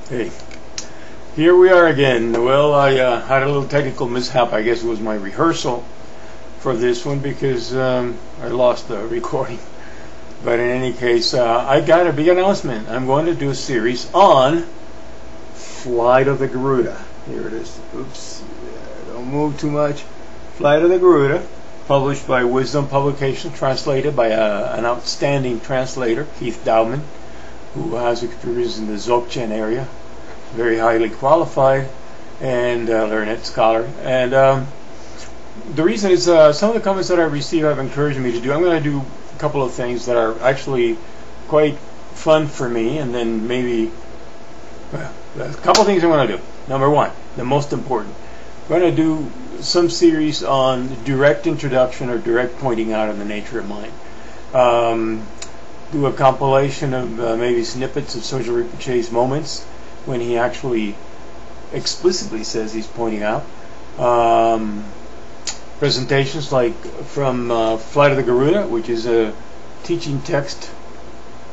Hey, here we are again. Well, I had a little technical mishap. I guess it was my rehearsal for this one because I lost the recording. But in any case, I got a big announcement. I'm going to do a series on Flight of the Garuda. Here it is. Oops, don't move too much. Flight of the Garuda, published by Wisdom Publications, translated by an outstanding translator, Keith Dowman, who has experience in the Dzogchen area, very highly qualified and learned scholar. And the reason is some of the comments that I received have encouraged me to do. I'm going to do a couple of things that are actually quite fun for me, and then maybe a couple of things I'm going to do. Number one, the most important, I'm going to do some series on direct introduction or direct pointing out of the nature of mind. Do a compilation of maybe snippets of Sojo Rinpoche's moments when he actually explicitly says he's pointing out. Presentations like from Flight of the Garuda, which is a teaching text,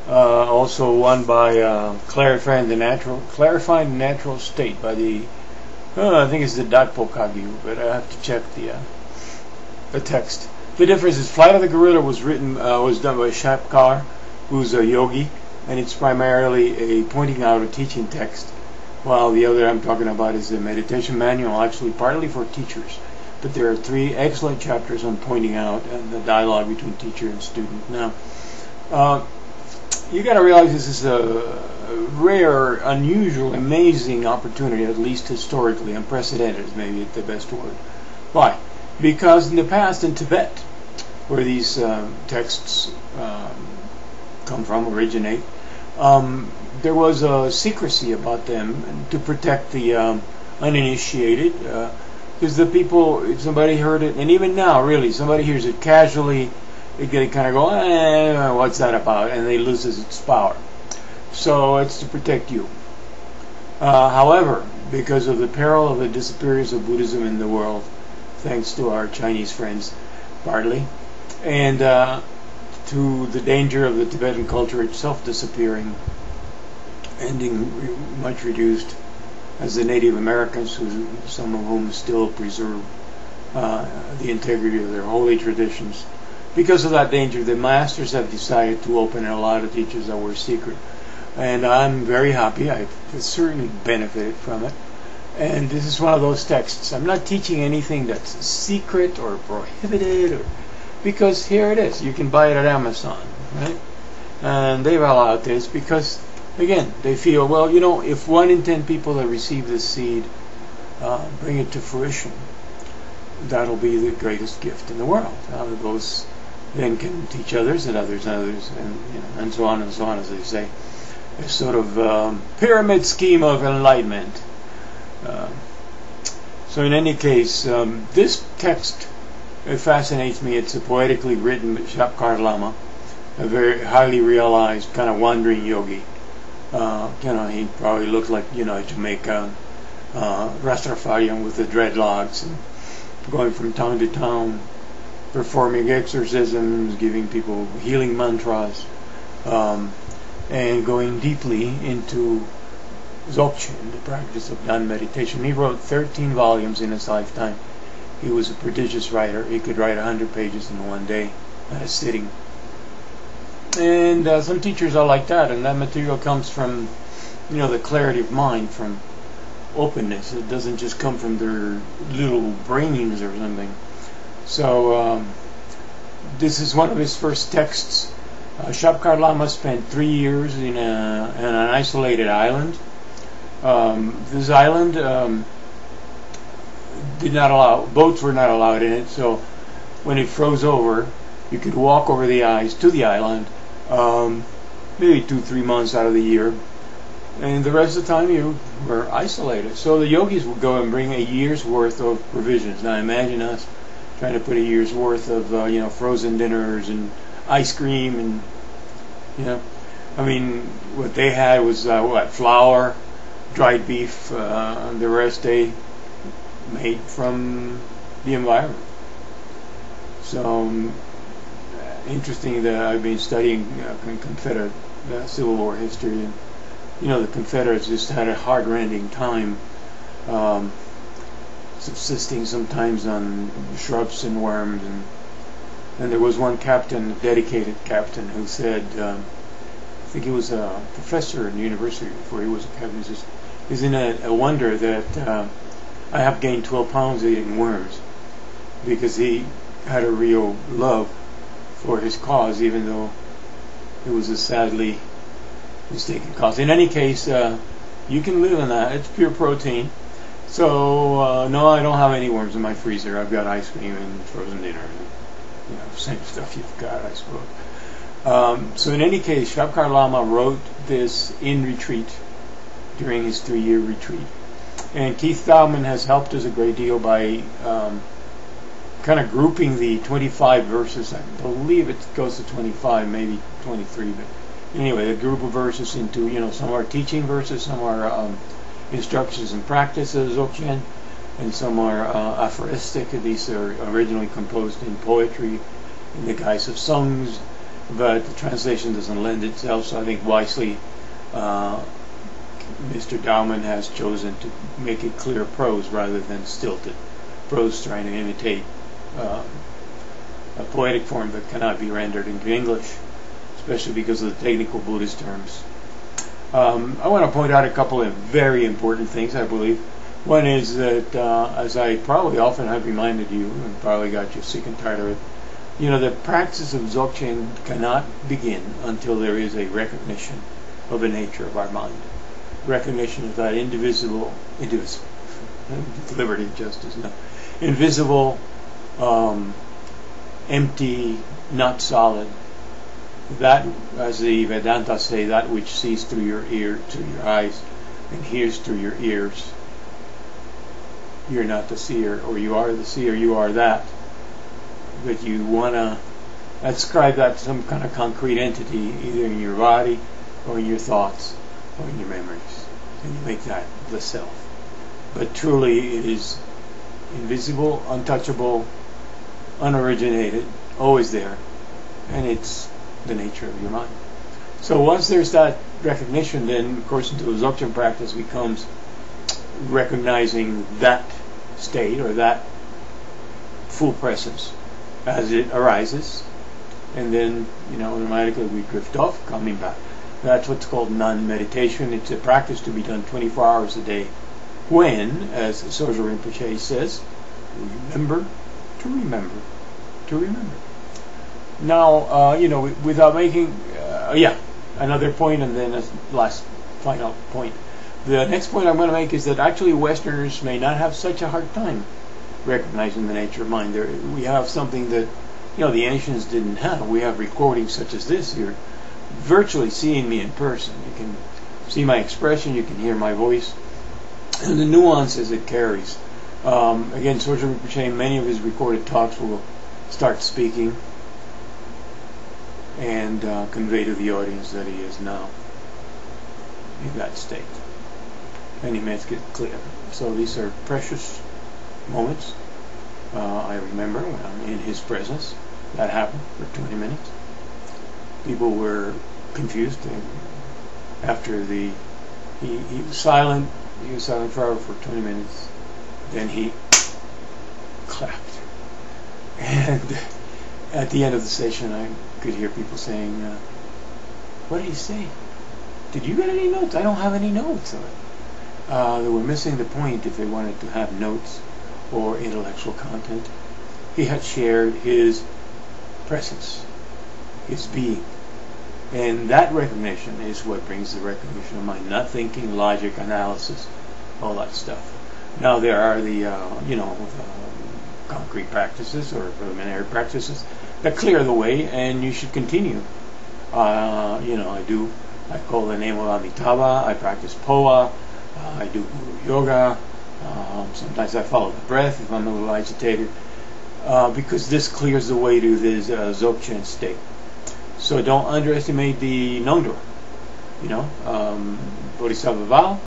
also one by Clarifying the Natural State by the I think it's the Datpo Kagyu, but I have to check the text. The difference is Flight of the Garuda was done by Shabkar, who's a yogi, and it's primarily a pointing out a teaching text, while the other I'm talking about is a meditation manual, actually partly for teachers. But there are 3 excellent chapters on pointing out and the dialogue between teacher and student. Now, you got to realize this is a rare, unusual, amazing opportunity, at least historically, unprecedented is maybe the best word. Why? Because in the past in Tibet, where these texts come from, originate, there was a secrecy about them to protect the uninitiated, because the people, if somebody heard it, and even now really, somebody hears it casually, they kind of go, what's that about? And they loses its power. So it's to protect you. However, because of the peril of the disappearance of Buddhism in the world, thanks to our Chinese friends, partly, and to the danger of the Tibetan culture itself disappearing, ending much reduced, as the Native Americans, some of whom still preserve the integrity of their holy traditions. Because of that danger, the masters have decided to open a lot of teachers that were secret. And I'm very happy. I've certainly benefited from it. And this is one of those texts. I'm not teaching anything that's secret or prohibited, because here it is. You can buy it at Amazon, right? And they've allowed this because, again, they feel, well, you know, if 1 in 10 people that receive this seed bring it to fruition, that'll be the greatest gift in the world. Those then can teach others and others and others, and and so on, as they say. A sort of pyramid scheme of enlightenment. So in any case, this text, it fascinates me. It's a poetically written Shabkar Lama, a very highly realized kind of wandering yogi. He probably looked like, a Jamaican Rastafarian with the dreadlocks, and going from town to town, performing exorcisms, giving people healing mantras, and going deeply into Dzogchen, the practice of Dhan meditation. He wrote 13 volumes in his lifetime. He was a prodigious writer. He could write 100 pages in one day at a sitting. And some teachers are like that, and that material comes from, the clarity of mind, from openness. It doesn't just come from their little brains or something. So this is one of his first texts. Shabkar Lama spent 3 years in an isolated island. This island did not allow, boats were not allowed in it, so when it froze over, you could walk over the ice to the island, maybe 2-3 months out of the year, and the rest of the time you were isolated. So the yogis would go and bring a year's worth of provisions. Now imagine us trying to put a year's worth of frozen dinners and ice cream, and what they had was flour, dried beef, and the rest they made from the environment. So interesting that I've been studying Confederate Civil War history, and the Confederates just had a heart-rending time subsisting sometimes on shrubs and worms, and there was one captain, a dedicated captain, who said, I think he was a professor in the university before he was a captain, he says, isn't it a wonder that I have gained 12 pounds eating worms? Because he had a real love for his cause, even though it was a sadly mistaken cause. In any case, you can live on that. It's pure protein. So no, I don't have any worms in my freezer. I've got ice cream and frozen dinner. Same stuff you've got, I suppose. So in any case, Shabkar Lama wrote this in retreat during his 3-year retreat. And Keith Thaumann has helped us a great deal by kind of grouping the 25 verses. I believe it goes to 25, maybe 23, but anyway, a group of verses into, some are teaching verses, some are instructions and practices, Dzogchen, and some are aphoristic. These are originally composed in poetry in the guise of songs, but the translation doesn't lend itself, so I think wisely Mr. Thaumann has chosen to make it clear prose rather than stilted prose, trying to imitate a poetic form that cannot be rendered into English, especially because of the technical Buddhist terms. I want to point out a couple of very important things, I believe. One is that, as I probably often have reminded you, and probably got you sick and tired of it, the practice of Dzogchen cannot begin until there is a recognition of the nature of our mind. Recognition of that indivisible, liberty, justice, no, invisible, empty, not solid, that, as the Vedantas say, that which sees through your eyes and hears through your ears. You're not the seer, or you are the seer, you are that. But you want to ascribe that to some kind of concrete entity, either in your body, or in your thoughts, or in your memories. And you make that the self. But truly it is invisible, untouchable, unoriginated, always there, and it's the nature of your mind. So once there's that recognition, then of course into the Dzogchen practice becomes recognizing that state or that full presence as it arises, and then automatically we drift off, coming back. That's what's called non-meditation. It's a practice to be done 24 hours a day when, as Sojo Rinpoche says, remember to remember to remember. Now, without making, another point, and then a last final point. The next point I'm going to make is that actually Westerners may not have such a hard time recognizing the nature of mind. We have something that, the ancients didn't have. We have recordings such as this. You're virtually seeing me in person. You can see my expression, you can hear my voice, and the nuances it carries. Again, Sojo Rinpoche, many of his recorded talks will start speaking and convey to the audience that he is now in that state. And he makes it clear. So these are precious moments. I remember when I'm in his presence. That happened for 20 minutes. People were confused, and after he was silent. He was silent for 20 minutes. Then he clapped. And at the end of the session, I could hear people saying, what did he say? Did you get any notes? I don't have any notes. They were missing the point if they wanted to have notes or intellectual content. He had shared his presence, his being. And that recognition is what brings the recognition of mind. Not thinking, logic, analysis, all that stuff. Now there are the, concrete practices or preliminary practices that clear the way, and you should continue. I call the name of Amitabha, I practice Poa, I do yoga, sometimes I follow the breath if I'm a little agitated, because this clears the way to this Dzogchen state. So don't underestimate the Nongdor. Bodhisattva vow,